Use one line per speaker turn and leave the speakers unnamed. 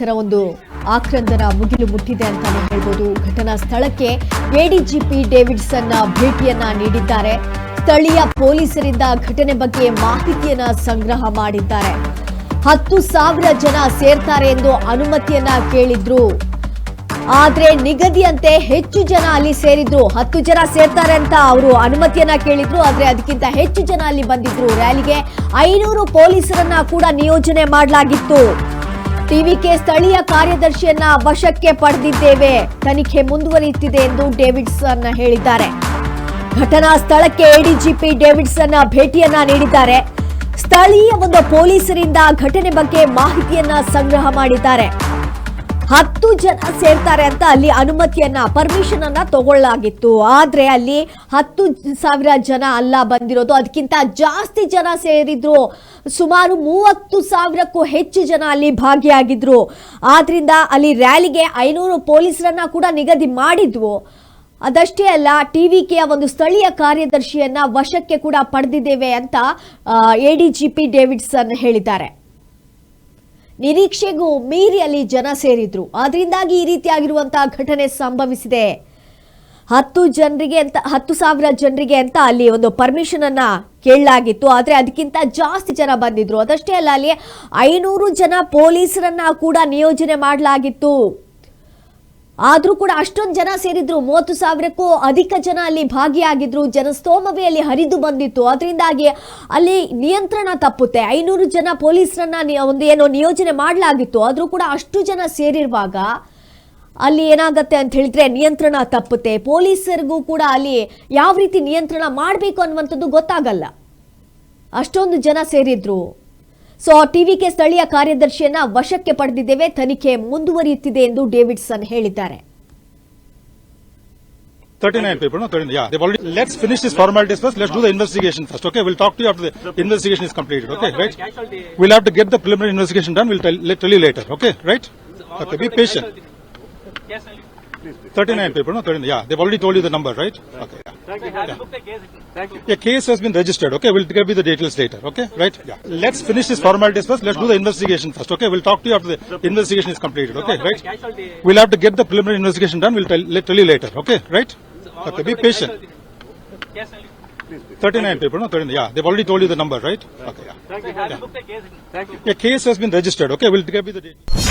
ಗ್ರಾಮಸ್ಥರ ಒಂದು ಆಕ್ರಂದನ ಮುಗಿಲು ಮುಟ್ಟಿದೆ ಅಂತಾನೆ ಹೇಳ್ಬೋದು. ಘಟನಾ ಸ್ಥಳಕ್ಕೆ ಎಡಿಜಿಪಿ ಡೇವಿಡ್ಸನ್ ಭೇಟಿಯನ್ನ ನೀಡಿದ್ದಾರೆ. ಸ್ಥಳೀಯ ಪೊಲೀಸರಿಂದ ಘಟನೆ ಬಗ್ಗೆ ಮಾಹಿತಿಯನ್ನ ಸಂಗ್ರಹ ಮಾಡಿದ್ದಾರೆ. 10,000 ಜನ ಸೇರ್ತಾರೆ ಎಂದು ಅನುಮತಿಯನ್ನ ಕೇಳಿದ್ರು. ಆದ್ರೆ ನಿಗದಿಯಂತೆ ಹೆಚ್ಚು ಜನ ಅಲ್ಲಿ ಸೇರಿದ್ರು. 10 ಜನ ಸೇರ್ತಾರೆ ಅಂತ ಅವರು ಅನುಮತಿಯನ್ನ ಕೇಳಿದ್ರು. ಆದ್ರೆ ಅದಕ್ಕಿಂತ ಹೆಚ್ಚು ಜನ ಅಲ್ಲಿ ಬಂದಿದ್ರು. ರ್ಯಾಲಿಗೆ 500 ಪೊಲೀಸರನ್ನ ಕೂಡ ನಿಯೋಜನೆ ಮಾಡಲಾಗಿತ್ತು. ಟಿವಿಕೆ ಸ್ಥಳೀಯ ಕಾರ್ಯದರ್ಶಿಯನ್ನ ವಶಕ್ಕೆ ಪಡೆದಿದ್ದೇವೆ, ತನಿಖೆ ಮುಂದುವರಿಯುತ್ತಿದೆ ಎಂದು ಡೇವಿಡ್ಸನ್ ಹೇಳಿದ್ದಾರೆ. ಘಟನಾ ಸ್ಥಳಕ್ಕೆ ಎಡಿಜಿಪಿ ಡೇವಿಡ್ಸನ್ ಭೇಟಿಯನ್ನ ನೀಡಿದ್ದಾರೆ. ಸ್ಥಳೀಯ ಒಂದು ಪೊಲೀಸರಿಂದ ಘಟನೆ ಬಗ್ಗೆ ಮಾಹಿತಿಯನ್ನ ಸಂಗ್ರಹ ಮಾಡಿದ್ದಾರೆ. 10 ಜನ ಸೇರ್ತಾರೆ ಅಂತ ಅಲ್ಲಿ ಅನುಮತಿಯನ್ನ ಪರ್ಮಿಷನ್ ಅನ್ನ ತಗೊಳ್ಳಲಾಗಿತ್ತು. ಆದ್ರೆ ಅಲ್ಲಿ 10,000 ಜನ ಅಲ್ಲ ಬಂದಿರೋದು, ಅದಕ್ಕಿಂತ ಜಾಸ್ತಿ ಜನ ಸೇರಿದ್ರು. ಸುಮಾರು 30,000ಕ್ಕೂ ಹೆಚ್ಚು ಜನ ಅಲ್ಲಿ ಭಾಗಿಯಾಗಿದ್ರು. ಆದ್ರಿಂದ ಅಲ್ಲಿ ರ್ಯಾಲಿಗೆ 500 ಪೊಲೀಸರನ್ನ ಕೂಡ ನಿಗದಿ ಮಾಡಿದ್ವು. ಅದಷ್ಟೇ ಅಲ್ಲ, ಟಿವಿಕೆಯ ಒಂದು ಸ್ಥಳೀಯ ಕಾರ್ಯದರ್ಶಿಯನ್ನ ವಶಕ್ಕೆ ಕೂಡ ಪಡೆದಿದ್ದೇವೆ ಅಂತ ಎಡಿಜಿಪಿ ಡೇವಿಡ್ಸನ್ ಹೇಳಿದ್ದಾರೆ. ನಿರೀಕ್ಷೆಗೂ ಮೀರಿ ಅಲ್ಲಿ ಜನ ಸೇರಿದ್ರು. ಆದ್ರಿಂದಾಗಿ ಈ ರೀತಿಯಾಗಿರುವಂತಹ ಘಟನೆ ಸಂಭವಿಸಿದೆ. 10,000 ಜನರಿಗೆ ಅಂತ ಅಲ್ಲಿ ಒಂದು ಪರ್ಮಿಷನ್ ಅನ್ನ ಕೇಳಲಾಗಿತ್ತು. ಆದ್ರೆ ಅದಕ್ಕಿಂತ ಜಾಸ್ತಿ ಜನ ಬಂದಿದ್ರು. ಅದಷ್ಟೇ ಅಲ್ಲ, ಅಲ್ಲಿ 500 ಜನ ಪೊಲೀಸರನ್ನ ಕೂಡ ನಿಯೋಜನೆ ಮಾಡಲಾಗಿತ್ತು. ಆದ್ರೂ ಕೂಡ ಅಷ್ಟೊಂದು ಜನ ಸೇರಿದ್ರು. 30,000ಕ್ಕೂ ಅಧಿಕ ಜನ ಅಲ್ಲಿ ಭಾಗಿಯಾಗಿದ್ರು. ಜನಸ್ತೋಮವೇ ಅಲ್ಲಿ ಹರಿದು ಬಂದಿತ್ತು. ಅದರಿಂದಾಗಿ ಅಲ್ಲಿ ನಿಯಂತ್ರಣ ತಪ್ಪುತ್ತೆ. 500 ಜನ ಪೊಲೀಸರನ್ನ ಏನೋ ನಿಯೋಜನೆ ಮಾಡಲಾಗಿತ್ತು. ಆದ್ರೂ ಕೂಡ ಅಷ್ಟು ಜನ ಸೇರಿರುವಾಗ ಅಲ್ಲಿ ಏನಾಗತ್ತೆ ಅಂತ ಹೇಳಿದ್ರೆ ನಿಯಂತ್ರಣ ತಪ್ಪುತ್ತೆ. ಪೊಲೀಸರಿಗೂ ಕೂಡ ಅಲ್ಲಿ ಯಾವ ರೀತಿ ನಿಯಂತ್ರಣ ಮಾಡಬೇಕು ಅನ್ನುವಂಥದ್ದು ಗೊತ್ತಾಗಲ್ಲ. ಅಷ್ಟೊಂದು ಜನ ಸೇರಿದ್ರು. ಸೊ ಟಿವಿಕೆ ಸ್ಥಳೀಯ ಕಾರ್ಯದರ್ಶಿಯನ್ನ ವಶಕ್ಕೆ ಪಡೆದಿದ್ದೇವೆ, ತನಿಖೆ ಮುಂದುವರಿಯುತ್ತಿದೆ ಎಂದು ಡೇವಿಡ್ಸನ್ ಹೇಳಿದ್ದಾರೆ.
39 people, no? 39, yeah. They've already. Let's finish this formalities first. Let's do the investigation first, okay? We'll talk to you after the investigation is completed, okay? Right? We'll have to get the preliminary investigation done. We'll tell you later, okay? Right? Okay, be patient. 39 people, no? 39, yeah. They've already told you the number, right? Okay, yeah. Yeah, case has been registered, okay? We'll give you the details later, okay? Right? Yeah. Let's finish this formalities first. Let's do the investigation first, okay? We'll talk to you after the investigation is completed, okay? Right? We'll have to get the preliminary investigation done. We'll tell you later, okay? Right? Okay, be patient. 39 people, no? 39, yeah. They've already told you the number, right? Okay, yeah. Yeah, case has been registered, okay? We'll give you the details.